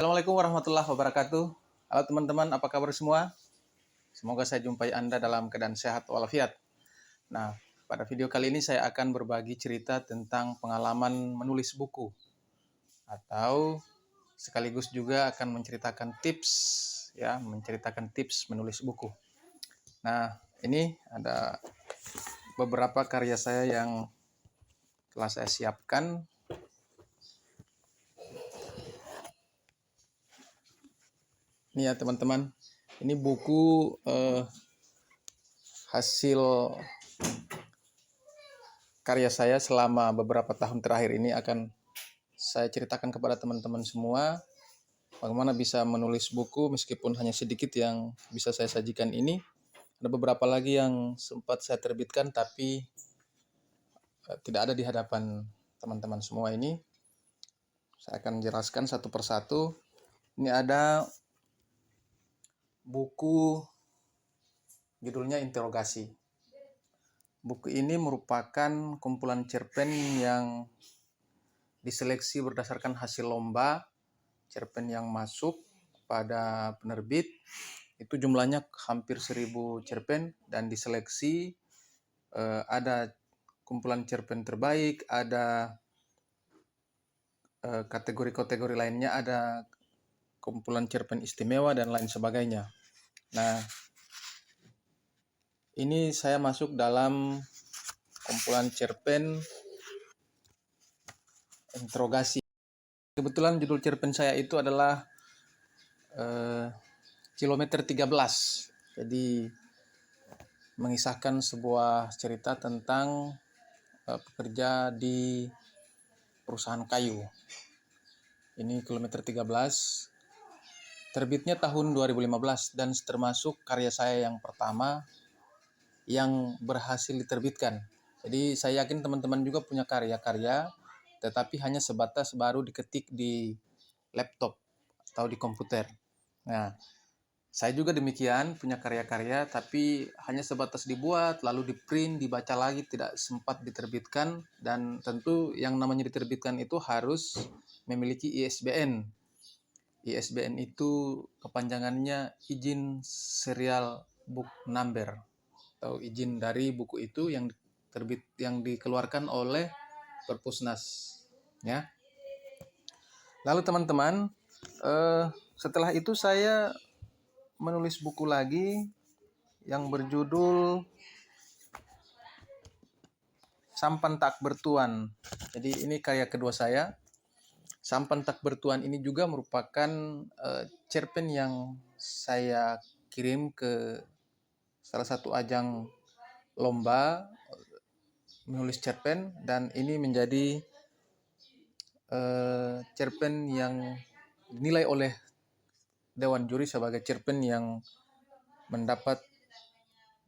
Assalamualaikum warahmatullahi wabarakatuh. Halo teman-teman, apa kabar semua? Semoga saya jumpai Anda dalam keadaan sehat walafiat. Nah, pada video kali ini saya akan berbagi cerita tentang pengalaman menulis buku. Atau sekaligus juga akan menceritakan tips menulis buku. Nah, ini ada beberapa karya saya yang telah saya siapkan. Ini ya teman-teman, ini buku hasil karya saya selama beberapa tahun terakhir ini akan saya ceritakan kepada teman-teman semua bagaimana bisa menulis buku meskipun hanya sedikit yang bisa saya sajikan ini. Ada beberapa lagi yang sempat saya terbitkan tapi tidak ada di hadapan teman-teman semua ini. Saya akan jelaskan satu persatu. Ini ada buku judulnya Interogasi. Buku ini merupakan kumpulan cerpen yang diseleksi berdasarkan hasil lomba cerpen yang masuk pada penerbit. Itu jumlahnya hampir 1000 cerpen dan diseleksi ada kumpulan cerpen terbaik, ada kategori-kategori lainnya, ada kumpulan cerpen istimewa dan lain sebagainya. Nah, ini saya masuk dalam kumpulan cerpen Interogasi. Kebetulan judul cerpen saya itu adalah Kilometer 13. Jadi mengisahkan sebuah cerita tentang pekerja di perusahaan kayu. Ini Kilometer 13. Terbitnya tahun 2015 dan termasuk karya saya yang pertama yang berhasil diterbitkan. Jadi saya yakin teman-teman juga punya karya-karya, tetapi hanya sebatas baru diketik di laptop atau di komputer. Nah, saya juga demikian, punya karya-karya, tapi hanya sebatas dibuat, lalu di-print, dibaca lagi, tidak sempat diterbitkan. Dan tentu yang namanya diterbitkan itu harus memiliki ISBN. ISBN itu kepanjangannya izin serial book number, atau izin dari buku itu yang dikeluarkan oleh Perpusnas. Ya. Lalu teman-teman, setelah itu saya menulis buku lagi yang berjudul Sampan Tak Bertuan. Jadi ini karya kedua saya. Sampan Tak Bertuan ini juga merupakan cerpen yang saya kirim ke salah satu ajang lomba menulis cerpen, dan ini menjadi cerpen yang dinilai oleh Dewan Juri sebagai cerpen yang mendapat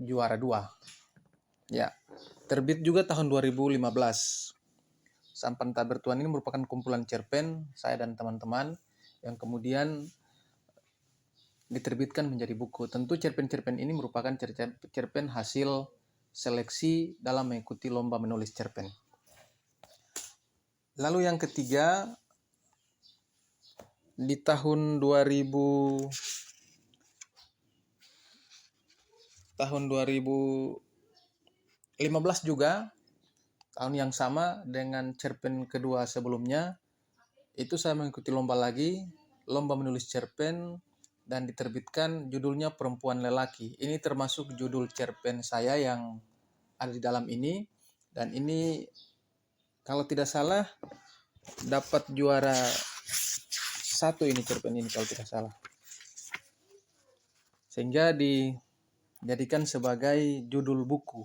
juara 2. Ya, terbit juga tahun 2015. Sampan Tak Bertuan ini merupakan kumpulan cerpen saya dan teman-teman yang kemudian diterbitkan menjadi buku. Tentu cerpen-cerpen ini merupakan cerpen hasil seleksi dalam mengikuti lomba menulis cerpen. Lalu yang ketiga, di tahun 2015 juga, tahun yang sama dengan cerpen kedua sebelumnya, itu saya mengikuti lomba lagi, lomba menulis cerpen, dan diterbitkan judulnya Perempuan Lelaki. Ini termasuk judul cerpen saya yang ada di dalam ini, dan ini kalau tidak salah dapat juara 1 ini cerpen ini kalau tidak salah. Sehingga dijadikan sebagai judul buku.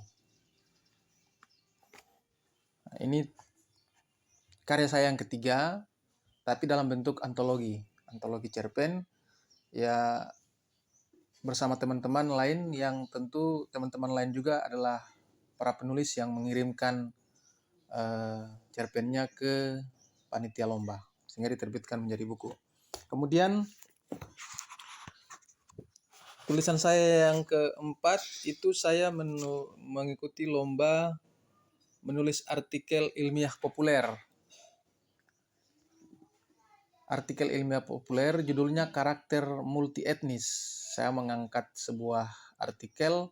Nah, ini karya saya yang ketiga, tapi dalam bentuk antologi cerpen, ya bersama teman-teman lain yang tentu teman-teman lain juga adalah para penulis yang mengirimkan cerpennya ke panitia lomba sehingga diterbitkan menjadi buku. Kemudian tulisan saya yang keempat itu saya mengikuti lomba menulis artikel ilmiah populer. artikel ilmiah populer judulnya Karakter Multietnis. Saya mengangkat sebuah artikel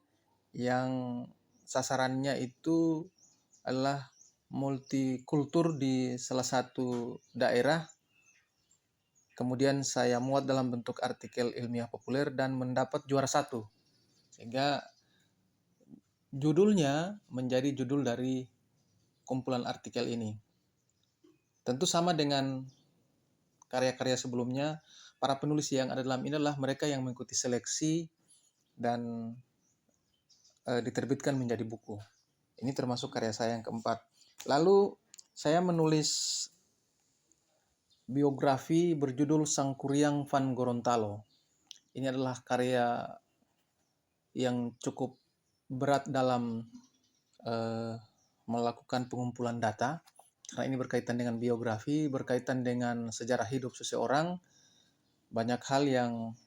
yang sasarannya itu adalah multikultur di salah satu daerah. Kemudian saya muat dalam bentuk artikel ilmiah populer dan mendapat juara 1. Sehingga judulnya menjadi judul dari kumpulan artikel ini. Tentu sama dengan karya-karya sebelumnya, para penulis yang ada dalam ini adalah mereka yang mengikuti seleksi dan diterbitkan menjadi buku. Ini termasuk karya saya yang keempat. Lalu saya menulis biografi berjudul Sang Kuryang van Gorontalo. Ini adalah karya yang cukup berat dalam melakukan pengumpulan data, karena ini berkaitan dengan biografi, berkaitan dengan sejarah hidup seseorang. Banyak hal yang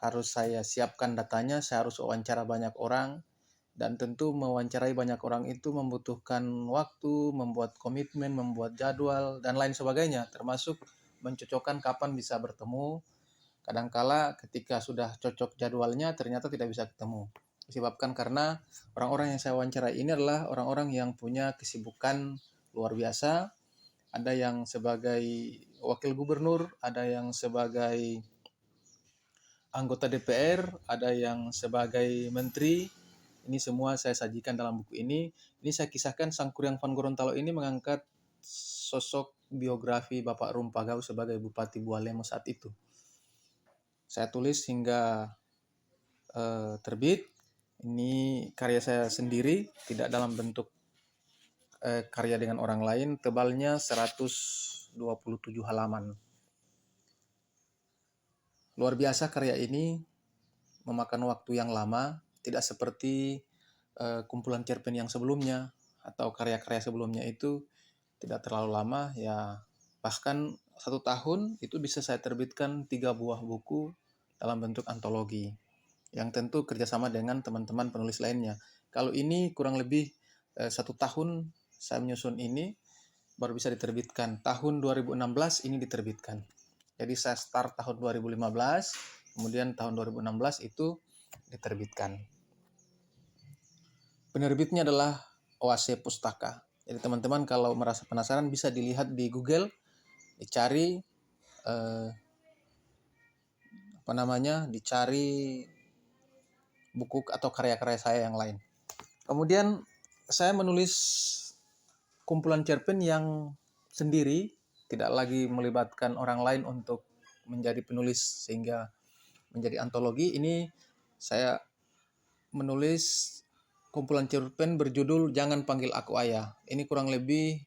harus saya siapkan datanya, saya harus wawancara banyak orang, dan tentu mewawancarai banyak orang itu membutuhkan waktu, membuat komitmen, membuat jadwal, dan lain sebagainya, termasuk mencocokkan kapan bisa bertemu. Kadangkala ketika sudah cocok jadwalnya ternyata tidak bisa ketemu. Disebabkan karena orang-orang yang saya wawancarai ini adalah orang-orang yang punya kesibukan luar biasa. Ada yang sebagai wakil gubernur, ada yang sebagai anggota DPR, ada yang sebagai menteri. Ini semua saya sajikan dalam buku ini. Ini saya kisahkan Sang Kuryang van Gorontalo ini mengangkat sosok biografi Bapak Rumpagau sebagai Bupati Bualemo saat itu. Saya tulis hingga terbit. Ini karya saya sendiri, tidak dalam bentuk karya dengan orang lain. Tebalnya 127 halaman. Luar biasa karya ini, memakan waktu yang lama, tidak seperti kumpulan cerpen yang sebelumnya atau karya-karya sebelumnya itu tidak terlalu lama, ya bahkan 1 tahun itu bisa saya terbitkan 3 buah buku dalam bentuk antologi, yang tentu kerjasama dengan teman-teman penulis lainnya. Kalau ini kurang lebih 1 tahun saya menyusun ini, baru bisa diterbitkan. Tahun 2016 ini diterbitkan. Jadi saya start tahun 2015, kemudian tahun 2016 itu diterbitkan. Penerbitnya adalah OAC Pustaka. Jadi teman-teman kalau merasa penasaran bisa dilihat di Google, dicari dicari buku atau karya-karya saya yang lain. Kemudian saya menulis kumpulan cerpen yang sendiri, tidak lagi melibatkan orang lain untuk menjadi penulis sehingga menjadi antologi. Ini saya menulis kumpulan cerpen berjudul Jangan Panggil Aku Ayah. Ini kurang lebih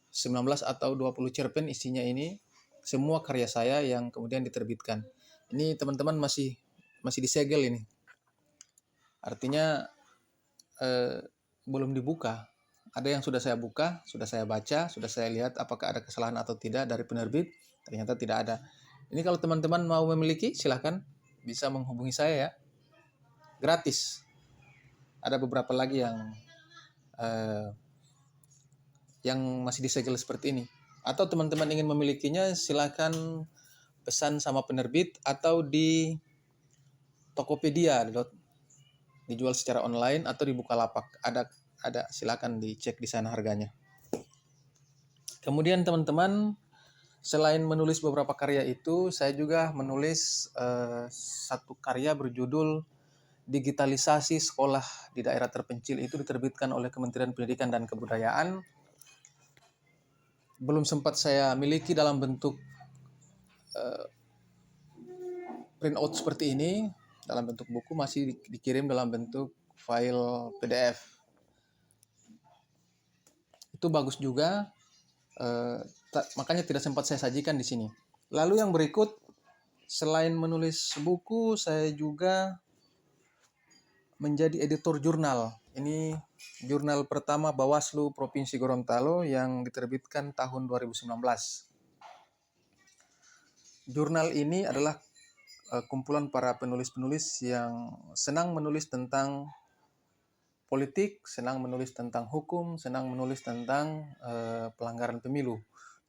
19 atau 20 cerpen isinya ini. Semua karya saya yang kemudian diterbitkan. Ini teman-teman masih disegel ini. Artinya belum dibuka. Ada yang sudah saya buka, sudah saya baca, sudah saya lihat apakah ada kesalahan atau tidak dari penerbit. Ternyata tidak ada. Ini kalau teman-teman mau memiliki, silahkan bisa menghubungi saya ya. Gratis. Ada beberapa lagi yang masih disegel seperti ini. Atau teman-teman ingin memilikinya, silahkan pesan sama penerbit atau di Tokopedia, dijual secara online atau di Bukalapak. Ada silakan dicek di sana harganya. Kemudian teman-teman, selain menulis beberapa karya itu, saya juga menulis satu karya berjudul Digitalisasi Sekolah di Daerah Terpencil. Itu diterbitkan oleh Kementerian Pendidikan dan Kebudayaan. Belum sempat saya miliki dalam bentuk print out seperti ini, dalam bentuk buku, masih dikirim dalam bentuk file PDF. Itu bagus juga, makanya tidak sempat saya sajikan di sini. Lalu yang berikut, selain menulis buku, saya juga menjadi editor jurnal. Ini jurnal pertama Bawaslu Provinsi Gorontalo yang diterbitkan tahun 2019. Jurnal ini adalah kumpulan para penulis-penulis yang senang menulis tentang politik, senang menulis tentang hukum, senang menulis tentang pelanggaran pemilu.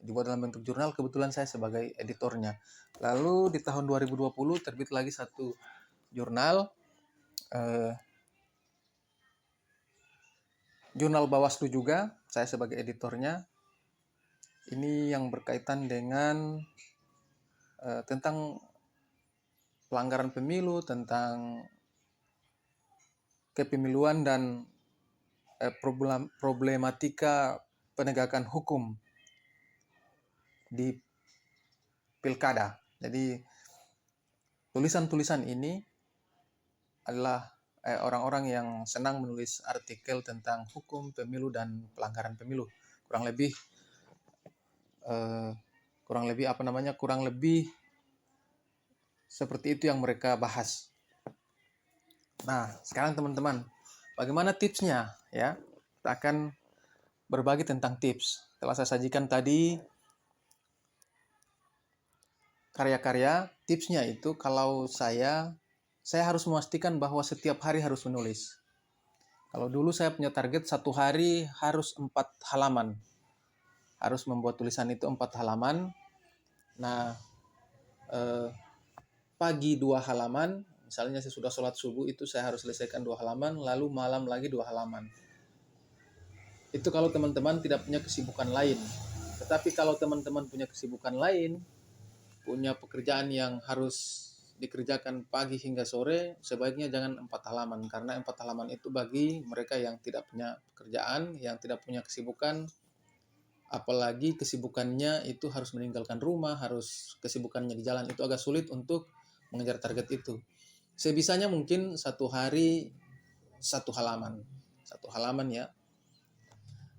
dibuat dalam bentuk jurnal, kebetulan saya sebagai editornya. Lalu di tahun 2020 terbit lagi satu jurnal, jurnal Bawaslu juga, saya sebagai editornya. Ini yang berkaitan dengan tentang pelanggaran pemilu, tentang kepemiluan dan problematika penegakan hukum di pilkada. Jadi tulisan-tulisan ini adalah orang-orang yang senang menulis artikel tentang hukum pemilu dan pelanggaran pemilu. Kurang lebih seperti itu yang mereka bahas. Nah, sekarang teman-teman, bagaimana tipsnya ya? Kita akan berbagi tentang tips. Telah saya sajikan tadi karya-karya. Tipsnya itu kalau saya harus memastikan bahwa setiap hari harus menulis. Kalau dulu saya punya target 1 hari harus 4 halaman. Harus membuat tulisan itu 4 halaman. Nah, pagi 2 halaman, misalnya saya sudah sholat subuh itu saya harus selesaikan 2 halaman, lalu malam lagi 2 halaman. Itu kalau teman-teman tidak punya kesibukan lain. Tetapi kalau teman-teman punya kesibukan lain, punya pekerjaan yang harus dikerjakan pagi hingga sore, sebaiknya jangan 4 halaman. Karena 4 halaman itu bagi mereka yang tidak punya pekerjaan, yang tidak punya kesibukan, apalagi kesibukannya itu harus meninggalkan rumah, harus kesibukannya di jalan, itu agak sulit untuk mengejar target itu. Sebisanya mungkin 1 hari 1 halaman. 1 halaman ya.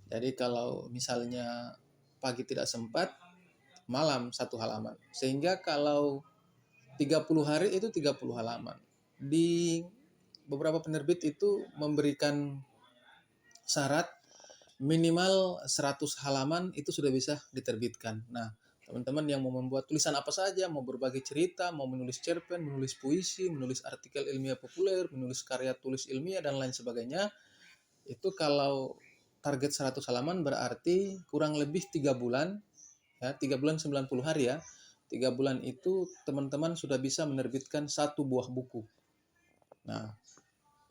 Jadi kalau misalnya pagi tidak sempat, malam 1 halaman. Sehingga kalau 30 hari itu 30 halaman. Di beberapa penerbit itu memberikan syarat minimal 100 halaman itu sudah bisa diterbitkan. Nah, teman-teman yang mau membuat tulisan apa saja, mau berbagi cerita, mau menulis cerpen, menulis puisi, menulis artikel ilmiah populer, menulis karya tulis ilmiah, dan lain sebagainya, itu kalau target 100 halaman berarti kurang lebih 3 bulan, ya 3 bulan 90 hari ya. 3 bulan itu teman-teman sudah bisa menerbitkan 1 buah buku. Nah,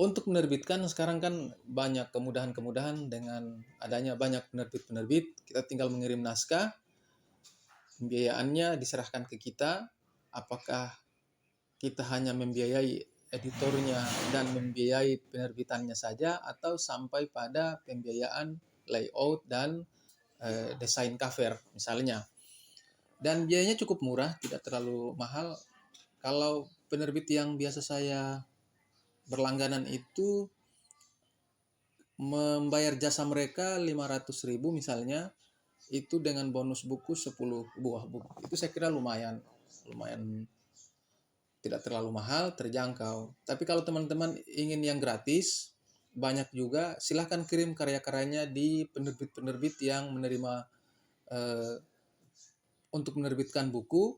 untuk menerbitkan sekarang kan banyak kemudahan-kemudahan dengan adanya banyak penerbit-penerbit. Kita tinggal mengirim naskah, pembiayaannya diserahkan ke kita. Apakah kita hanya membiayai editornya dan membiayai penerbitannya saja, atau sampai pada pembiayaan layout dan desain cover misalnya. Dan biayanya cukup murah, tidak terlalu mahal. Kalau penerbit yang biasa saya berlangganan itu membayar jasa mereka 500.000 misalnya, itu dengan bonus buku 10 buah buku. Itu saya kira lumayan tidak terlalu mahal, terjangkau. Tapi kalau teman-teman ingin yang gratis, banyak juga, silahkan kirim karya-karyanya di penerbit-penerbit yang menerima untuk menerbitkan buku,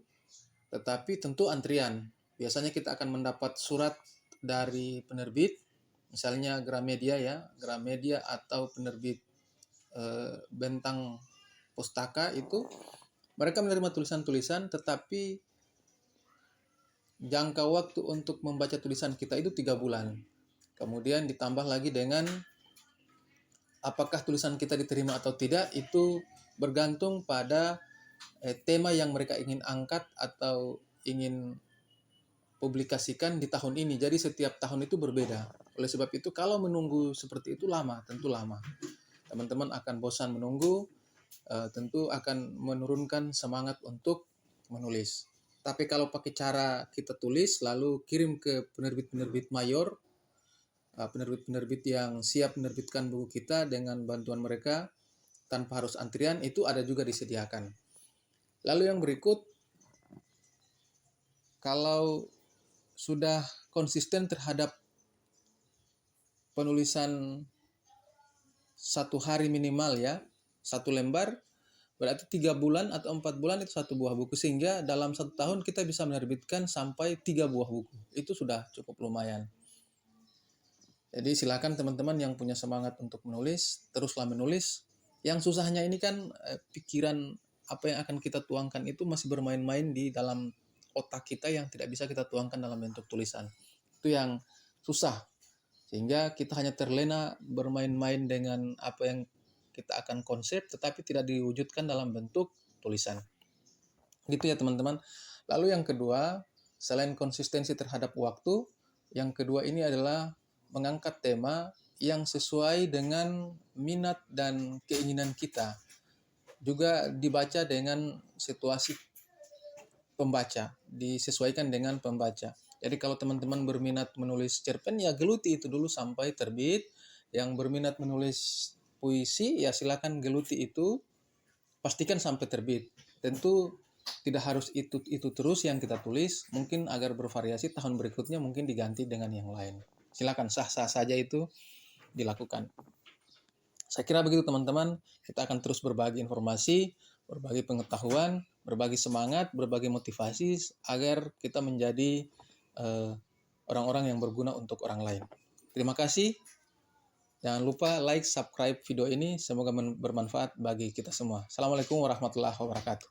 tetapi tentu antrian. Biasanya kita akan mendapat surat dari penerbit, misalnya Gramedia ya, Gramedia atau penerbit Bentang Pustaka itu, mereka menerima tulisan-tulisan, tetapi jangka waktu untuk membaca tulisan kita itu 3 bulan. Kemudian ditambah lagi dengan apakah tulisan kita diterima atau tidak, itu bergantung pada tema yang mereka ingin angkat atau ingin publikasikan di tahun ini. Jadi setiap tahun itu berbeda. Oleh sebab itu kalau menunggu seperti itu lama, tentu lama. Teman-teman akan bosan menunggu, tentu akan menurunkan semangat untuk menulis. Tapi kalau pakai cara kita tulis lalu kirim ke penerbit-penerbit mayor, penerbit-penerbit yang siap menerbitkan buku kita dengan bantuan mereka tanpa harus antrian, itu ada juga disediakan. Lalu yang berikut, kalau sudah konsisten terhadap penulisan 1 hari minimal ya, 1 lembar, berarti 3 bulan atau 4 bulan itu 1 buah buku, sehingga dalam 1 tahun kita bisa menerbitkan sampai 3 buah buku. Itu sudah cukup lumayan. Jadi silakan teman-teman yang punya semangat untuk menulis, teruslah menulis. Yang susahnya ini kan pikiran apa yang akan kita tuangkan itu masih bermain-main di dalam otak kita yang tidak bisa kita tuangkan dalam bentuk tulisan. Itu yang susah. Sehingga kita hanya terlena bermain-main dengan apa yang kita akan konsep, tetapi tidak diwujudkan dalam bentuk tulisan. Gitu ya teman-teman. Lalu yang kedua, selain konsistensi terhadap waktu, yang kedua ini adalah mengangkat tema yang sesuai dengan minat dan keinginan kita. Juga dibaca dengan situasi pembaca, disesuaikan dengan pembaca. Jadi kalau teman-teman berminat menulis cerpen, ya geluti itu dulu sampai terbit. Yang berminat menulis puisi, ya silakan geluti itu, pastikan sampai terbit. Tentu tidak harus itu terus yang kita tulis, mungkin agar bervariasi tahun berikutnya mungkin diganti dengan yang lain. Silakan, sah-sah saja itu dilakukan. Saya kira begitu teman-teman, kita akan terus berbagi informasi, berbagi pengetahuan, berbagi semangat, berbagi motivasi agar kita menjadi orang-orang yang berguna untuk orang lain. Terima kasih. Jangan lupa like, subscribe video ini. Semoga bermanfaat bagi kita semua. Assalamualaikum warahmatullahi wabarakatuh.